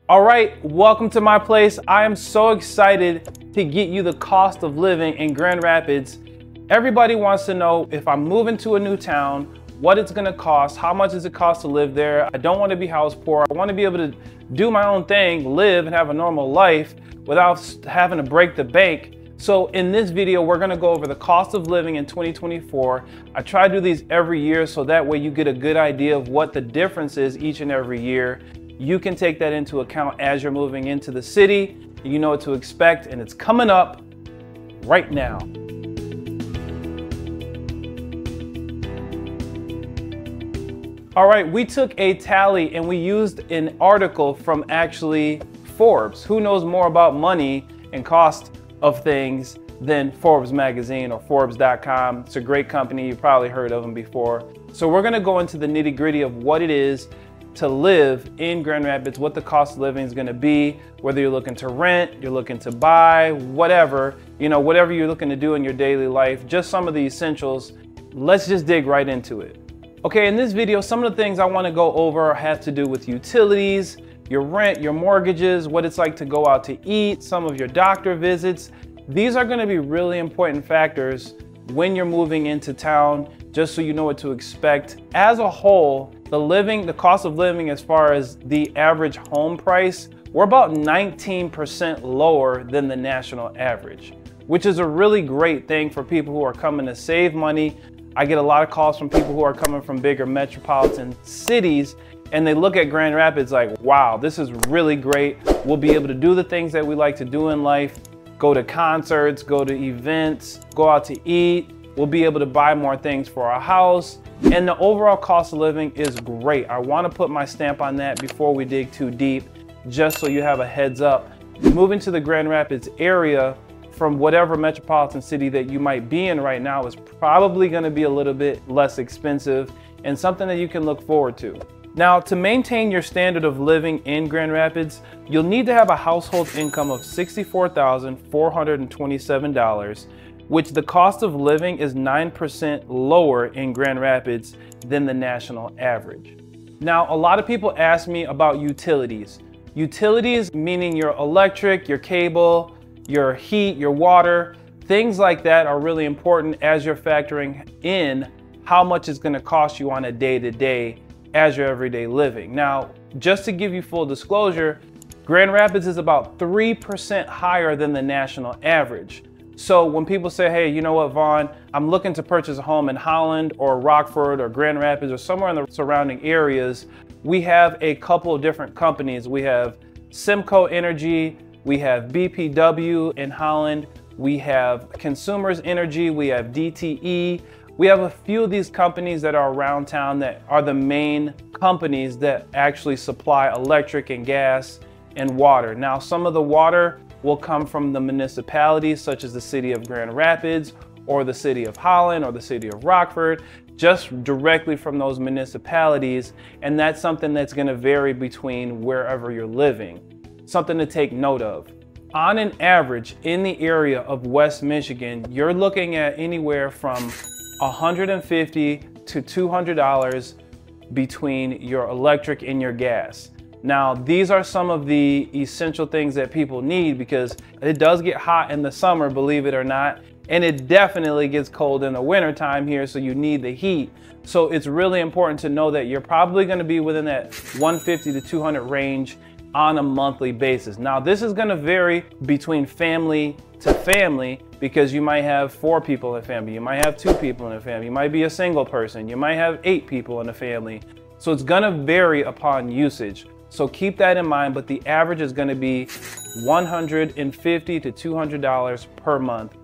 All right, welcome to my place. I am so excited to get you the cost of living in Grand Rapids. Everybody wants to know if I'm moving to a new town, what it's gonna cost, how much does it cost to live there. I don't want to be house poor. I want to be able to do my own thing, live and have a normal life without having to break the bank. So in this video, we're gonna go over the cost of living in 2024. I try to do these every year so that way you get a good idea of what the difference is each and every year. You can take that into account as you're moving into the city. You know what to expect, and it's coming up right now. All right, we took a tally and we used an article from actually Forbes. Who knows more about money and cost of things than Forbes magazine or Forbes.com. It's a great company. You've probably heard of them before. So we're gonna go into the nitty-gritty of what it is to live in Grand Rapids, what the cost of living is gonna be, whether you're looking to rent, you're looking to buy, whatever, whatever you're looking to do in your daily life, just some of the essentials. Let's just dig right into it. Okay, in this video, some of the things I wanna go over have to do with utilities, your rent, your mortgages, what it's like to go out to eat, some of your doctor visits. These are gonna be really important factors when you're moving into town, just so you know what to expect. As a whole, the cost of living as far as the average home price, we're about 19% lower than the national average, which is a really great thing for people who are coming to save money. I get a lot of calls from people who are coming from bigger metropolitan cities, and they look at Grand Rapids like, wow, this is really great. We'll be able to do the things that we like to do in life, go to concerts, go to events, go out to eat. We'll be able to buy more things for our house. And the overall cost of living is great. I want to put my stamp on that before we dig too deep, just so you have a heads up. Moving to the Grand Rapids area from whatever metropolitan city that you might be in right now is probably going to be a little bit less expensive and something that you can look forward to. Now, to maintain your standard of living in Grand Rapids, you'll need to have a household income of $64,427, which the cost of living is 9% lower in Grand Rapids than the national average. Now, a lot of people ask me about utilities. Utilities meaning your electric, your cable, your heat, your water, things like that are really important as you're factoring in how much it's gonna cost you on a day-to-day as your everyday living. Now, just to give you full disclosure, Grand Rapids is about 3% higher than the national average. So when people say, hey, you know what, Vaughn, I'm looking to purchase a home in Holland or Rockford or Grand Rapids or somewhere in the surrounding areas, we have a couple of different companies. We have Simco Energy, we have BPW in Holland, we have Consumers Energy, we have DTE. We have a few of these companies that are around town that are the main companies that actually supply electric and gas and water. Now, some of the water will come from the municipalities such as the city of Grand Rapids or the city of Holland or the city of Rockford, just directly from those municipalities. And that's something that's gonna vary between wherever you're living. Something to take note of. On an average in the area of West Michigan, you're looking at anywhere from $150 to $200 between your electric and your gas. Now, these are some of the essential things that people need because it does get hot in the summer, believe it or not, and it definitely gets cold in the winter time here, so you need the heat. So it's really important to know that you're probably gonna be within that 150 to 200 range on a monthly basis. Now, this is gonna vary between family to family because you might have 4 people in a family, you might have 2 people in a family, you might be a single person, you might have 8 people in a family. So it's gonna vary upon usage. So keep that in mind, but the average is gonna be $150 to $200 per month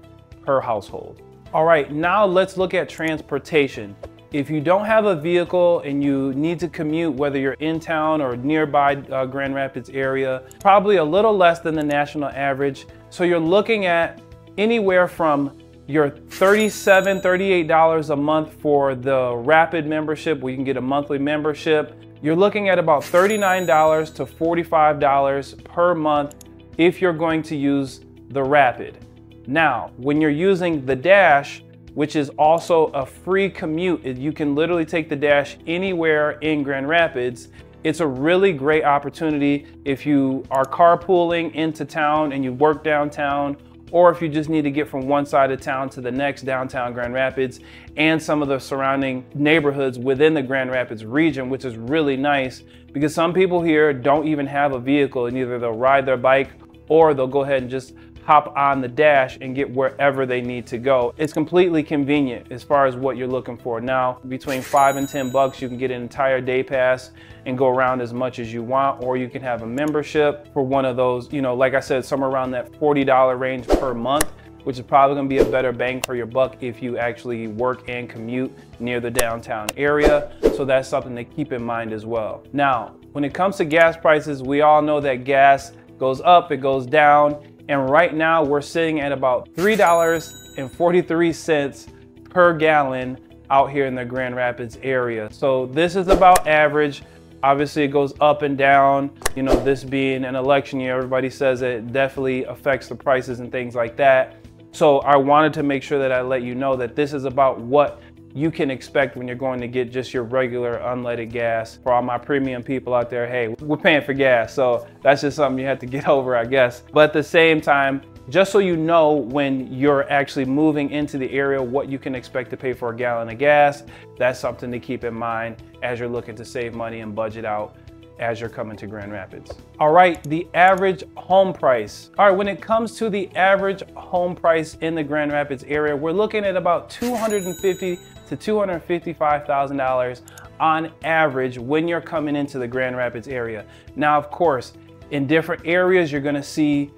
per household. All right, now let's look at transportation. If you don't have a vehicle and you need to commute, whether you're in town or nearby Grand Rapids area, probably a little less than the national average. So you're looking at anywhere from your $37, $38 a month for the Rapid membership, where you can get a monthly membership. You're looking at about $39 to $45 per month if you're going to use the Rapid. Now, when you're using the Dash, which is also a free commute, you can literally take the Dash anywhere in Grand Rapids. It's a really great opportunity if you are carpooling into town and you work downtown, or if you just need to get from one side of town to the next, downtown Grand Rapids, and some of the surrounding neighborhoods within the Grand Rapids region, which is really nice because some people here don't even have a vehicle, and either they'll ride their bike or they'll go ahead and just hop on the dash and get wherever they need to go. It's completely convenient as far as what you're looking for. Now, between $5 and $10, you can get an entire day pass and go around as much as you want, or you can have a membership for one of those, you know, like I said, somewhere around that $40 range per month, which is probably gonna be a better bang for your buck if you actually work and commute near the downtown area. So that's something to keep in mind as well. Now, when it comes to gas prices, we all know that gas goes up, it goes down. And right now we're sitting at about $3.43 per gallon out here in the Grand Rapids area. So this is about average. Obviously it goes up and down, you know, this being an election year, everybody says it definitely affects the prices and things like that. So I wanted to make sure that I let you know that this is about what you can expect when you're going to get just your regular unleaded gas. For all my premium people out there, hey, we're paying for gas, so that's just something you have to get over, I guess. But at the same time, just so you know when you're actually moving into the area what you can expect to pay for a gallon of gas, that's something to keep in mind as you're looking to save money and budget out as you're coming to Grand Rapids. All right, the average home price. All right, when it comes to the average home price in the Grand Rapids area, we're looking at about $250,000 to $255,000 on average when you're coming into the Grand Rapids area. Now, of course, in different areas, you're gonna see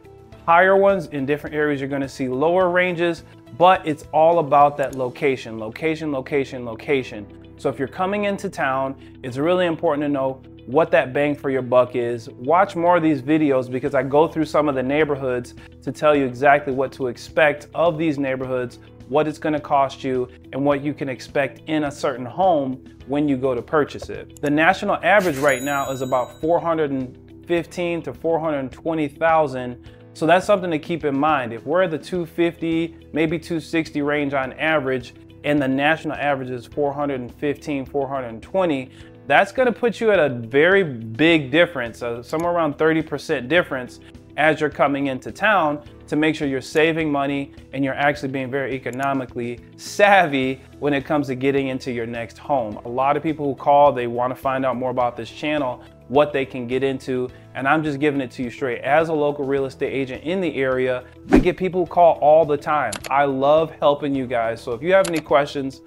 higher ones. In different areas, you're gonna see lower ranges, but it's all about that location, location, location, location. So if you're coming into town, it's really important to know what that bang for your buck is. Watch more of these videos because I go through some of the neighborhoods to tell you exactly what to expect of these neighborhoods, what it's gonna cost you, and what you can expect in a certain home when you go to purchase it. The national average right now is about $415,000 to $420,000. So that's something to keep in mind. If we're at the 250, maybe 260 range on average, and the national average is 415, 420, that's gonna put you at a very big difference, somewhere around 30% difference as you're coming into town, to make sure you're saving money and you're actually being very economically savvy when it comes to getting into your next home. A lot of people who call, they wanna find out more about this channel, what they can get into, and I'm just giving it to you straight. As a local real estate agent in the area, I get people who call all the time. I love helping you guys. So if you have any questions,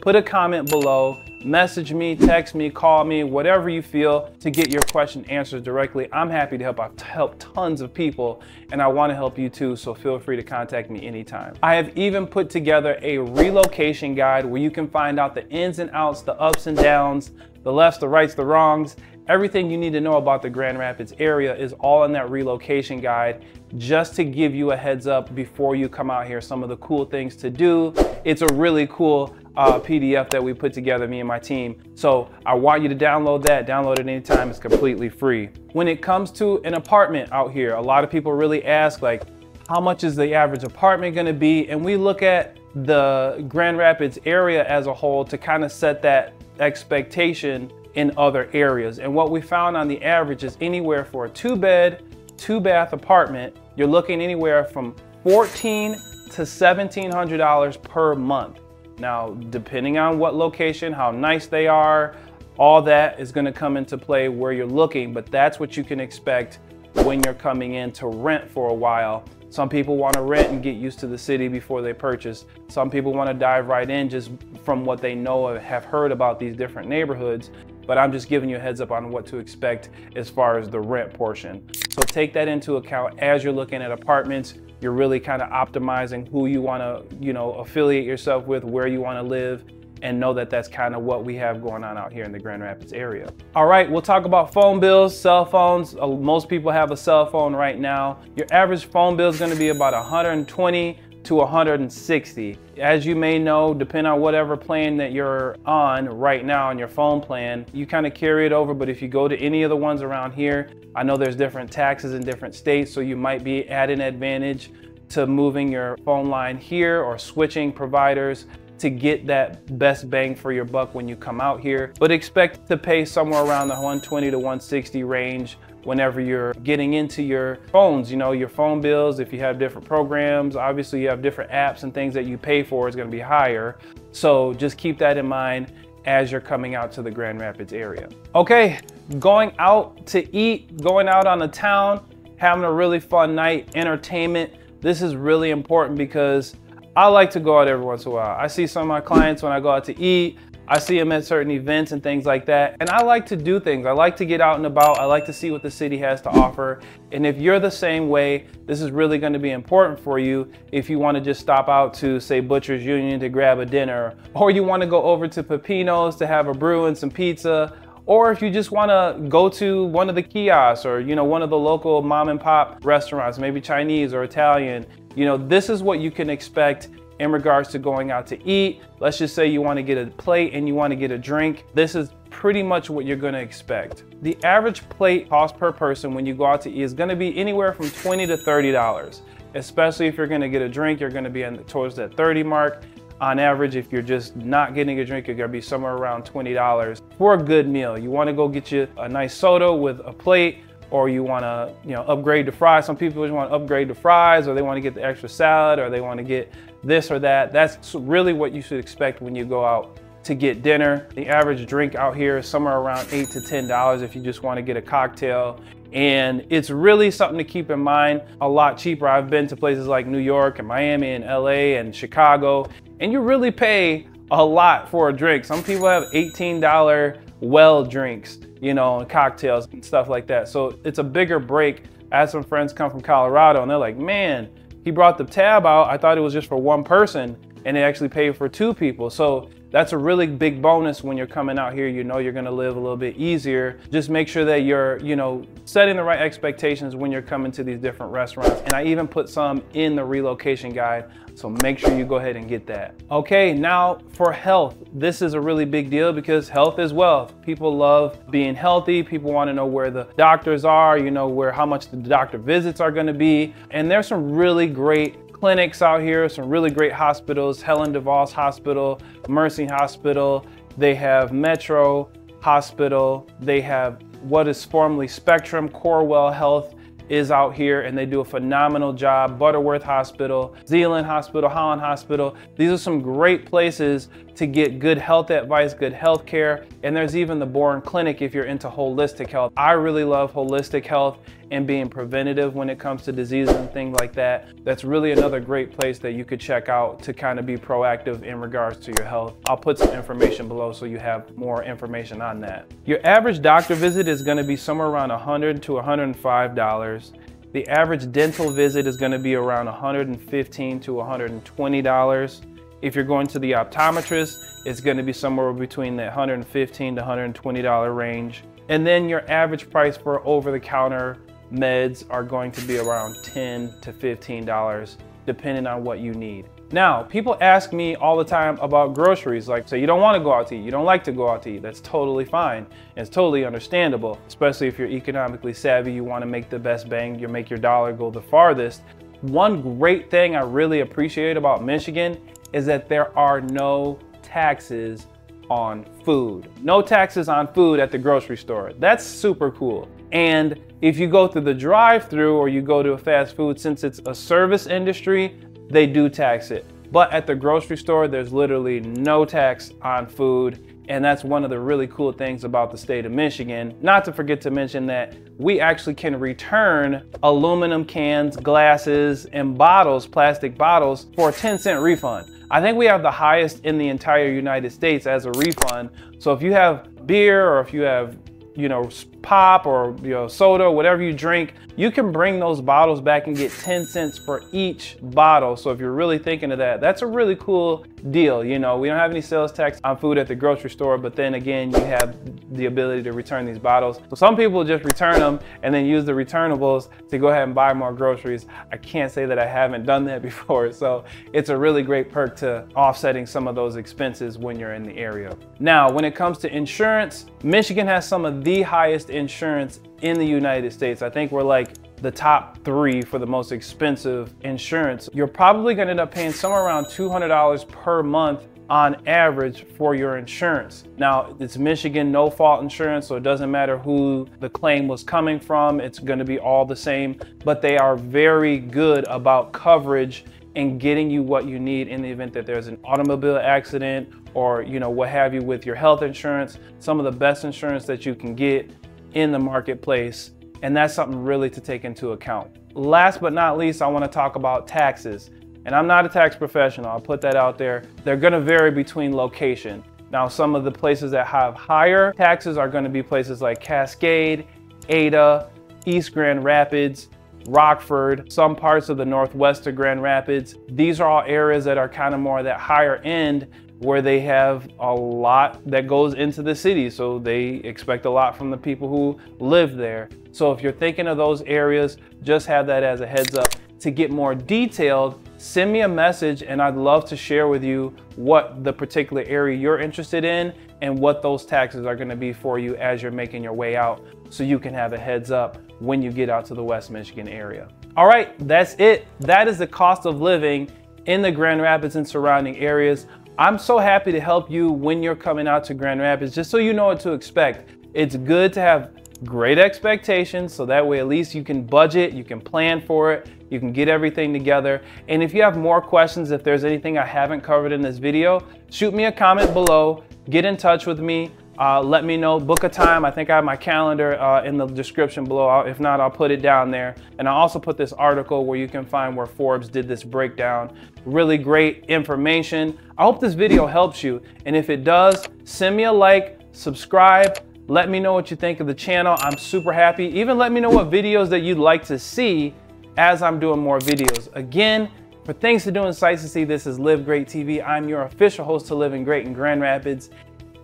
put a comment below, message me, text me, call me, whatever you feel to get your question answered directly. I'm happy to help. I've helped tons of people and I want to help you too, so feel free to contact me anytime. I have even put together a relocation guide where you can find out the ins and outs, the ups and downs, the lefts, the rights, the wrongs. Everything you need to know about the Grand Rapids area is all in that relocation guide, just to give you a heads up before you come out here, some of the cool things to do. It's a really cool PDF that we put together, me and my team. So I want you to download that, download it anytime, it's completely free. When it comes to an apartment out here, a lot of people really ask, like, how much is the average apartment gonna be? And we look at the Grand Rapids area as a whole to kind of set that expectation in other areas. And what we found on the average is anywhere for a 2-bed, 2-bath apartment, you're looking anywhere from $1,400 to $1,700 per month. Now, depending on what location, how nice they are, all that is gonna come into play where you're looking, but that's what you can expect when you're coming in to rent for a while. Some people wanna rent and get used to the city before they purchase. Some people wanna dive right in just from what they know or have heard about these different neighborhoods. But I'm just giving you a heads up on what to expect as far as the rent portion. So take that into account as you're looking at apartments. You're really kind of optimizing who you want to, affiliate yourself with, where you want to live, and know that that's kind of what we have going on out here in the Grand Rapids area. All right, we'll talk about phone bills, cell phones. Most people have a cell phone right now. Your average phone bill is going to be about $120 to $160. As you may know, depending on whatever plan that you're on right now on your phone plan, you kind of carry it over. But if you go to any of the ones around here, I know there's different taxes in different states, so you might be at an advantage to moving your phone line here or switching providers to get that best bang for your buck when you come out here. But expect to pay somewhere around the 120 to 160 range whenever you're getting into your phones, you know, your phone bills. If you have different programs, obviously you have different apps and things that you pay for is going to be higher. So just keep that in mind as you're coming out to the Grand Rapids area. Okay, going out to eat, going out on the town, having a really fun night, entertainment. This is really important because I like to go out every once in a while. I see some of my clients when I go out to eat. I see them at certain events and things like that. And I like to do things. I like to get out and about. I like to see what the city has to offer. And if you're the same way, this is really going to be important for you if you want to just stop out to, say, Butcher's Union to grab a dinner, or you want to go over to Peppino's to have a brew and some pizza, or if you just want to go to one of the kiosks or, you know, one of the local mom and pop restaurants, maybe Chinese or Italian. You know, this is what you can expect in regards to going out to eat. Let's just say you want to get a plate and you want to get a drink. This is pretty much what you're going to expect. The average plate cost per person when you go out to eat is going to be anywhere from $20 to $30. Especially if you're going to get a drink, you're going to be towards that 30 mark. On average, if you're just not getting a drink, you're going to be somewhere around $20 for a good meal. You want to go get you a nice soda with a plate, or you want to, you know, upgrade the fries. Some people just want to upgrade the fries, or they want to get the extra salad, or they want to get this or that. That's really what you should expect when you go out to get dinner. The average drink out here is somewhere around $8 to $10 if you just want to get a cocktail. And it's really something to keep in mind. A lot cheaper. I've been to places like New York and Miami and LA and Chicago, and you really pay a lot for a drink. Some people have $18 well drinks, you know, cocktails and stuff like that. So it's a bigger break. I had some friends come from Colorado and they're like, man, he brought the tab out. I thought it was just for one person, and they actually paid for two people. So that's a really big bonus when you're coming out here. You know you're gonna live a little bit easier. Just make sure that you're, you know, setting the right expectations when you're coming to these different restaurants. And I even put some in the relocation guide, so make sure you go ahead and get that. Okay, now for health. This is a really big deal because health is wealth. People love being healthy. People wanna know where the doctors are, you know, how much the doctor visits are gonna be. And there's some really great clinics out here, some really great hospitals. Helen DeVos Hospital, Mercy Hospital, they have Metro Hospital, they have what is formerly Spectrum. Corewell Health is out here and they do a phenomenal job. Butterworth Hospital, Zeeland Hospital, Holland Hospital. These are some great places to get good health advice, good health care. And there's even the Bourne Clinic if you're into holistic health. I really love holistic health and being preventative when it comes to diseases and things like that. That's really another great place that you could check out to kind of be proactive in regards to your health. I'll put some information below so you have more information on that. Your average doctor visit is going to be somewhere around $100 to $105. The average dental visit is going to be around $115 to $120. If you're going to the optometrist, it's going to be somewhere between the $115 to $120 range. And then your average price for over-the-counter meds are going to be around $10 to $15, depending on what you need. Now, people ask me all the time about groceries, like, so you don't want to go out to eat, you don't like to go out to eat. That's totally fine. It's totally understandable, especially if you're economically savvy, you want to make the best bang, you make your dollar go the farthest. One great thing I really appreciate about Michigan is that there are no taxes on food. No taxes on food at the grocery store. That's super cool. And if you go through the drive-through or you go to a fast food, since it's a service industry, they do tax it. But at the grocery store, there's literally no tax on food. And that's one of the really cool things about the state of Michigan. Not to forget to mention that we actually can return aluminum cans, glasses, and bottles, plastic bottles, for a 10-cent refund. I think we have the highest in the entire United States as a refund. So if you have beer or if you have, you know, pop or, you know, soda, whatever you drink, you can bring those bottles back and get 10 cents for each bottle. So if you're really thinking of that, that's a really cool deal. You know, we don't have any sales tax on food at the grocery store, but then again, you have the ability to return these bottles. So some people just return them and then use the returnables to go ahead and buy more groceries. I can't say that I haven't done that before. So it's a really great perk to offsetting some of those expenses when you're in the area. Now, when it comes to insurance, Michigan has some of the highest insurance in the United States. I think we're like the top 3 for the most expensive insurance. You're probably gonna end up paying somewhere around $200 per month on average for your insurance. Now, it's Michigan no fault insurance, so it doesn't matter who the claim was coming from, it's going to be all the same, but they are very good about coverage and getting you what you need in the event that there's an automobile accident or what have you with your health insurance. Some of the best insurance that you can get in the marketplace, and that's something really to take into account. Last but not least, I want to talk about taxes. And I'm not a tax professional, I'll put that out there. They're going to vary between location. Now, some of the places that have higher taxes are going to be places like Cascade, Ada, East Grand Rapids, Rockford, some parts of the northwest of Grand Rapids. These are all areas that are kind of more that higher end, where they have a lot that goes into the city. So they expect a lot from the people who live there. So if you're thinking of those areas, just have that as a heads up. To get more detailed, send me a message and I'd love to share with you what the particular area you're interested in and what those taxes are going to be for you as you're making your way out, so you can have a heads up when you get out to the West Michigan area. All right, that's it. That is the cost of living in the Grand Rapids and surrounding areas. I'm so happy to help you when you're coming out to Grand Rapids, just so you know what to expect. It's good to have great expectations, so that way at least you can budget, you can plan for it, you can get everything together. And if you have more questions, if there's anything I haven't covered in this video, shoot me a comment below, get in touch with me, let me know, book a time. I think I have my calendar in the description below. If not, I'll put it down there. And I'll also put this article where you can find where Forbes did this breakdown. Really great information. I hope this video helps you. And if it does, send me a like, subscribe. Let me know what you think of the channel. I'm super happy. Even let me know what videos that you'd like to see as I'm doing more videos. Again, for Things to Do and Sights to See, this is Live Great TV. I'm your official host to Living Great in Grand Rapids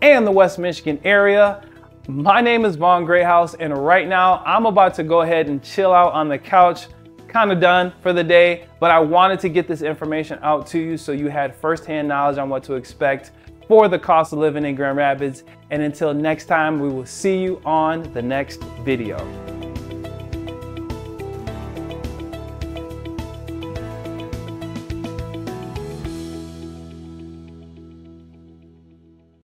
and the West Michigan area. My name is Vaughn Greathouse, and right now I'm about to go ahead and chill out on the couch. Kind of done for the day, but I wanted to get this information out to you so you had firsthand knowledge on what to expect for the cost of living in Grand Rapids. And until next time, we will see you on the next video.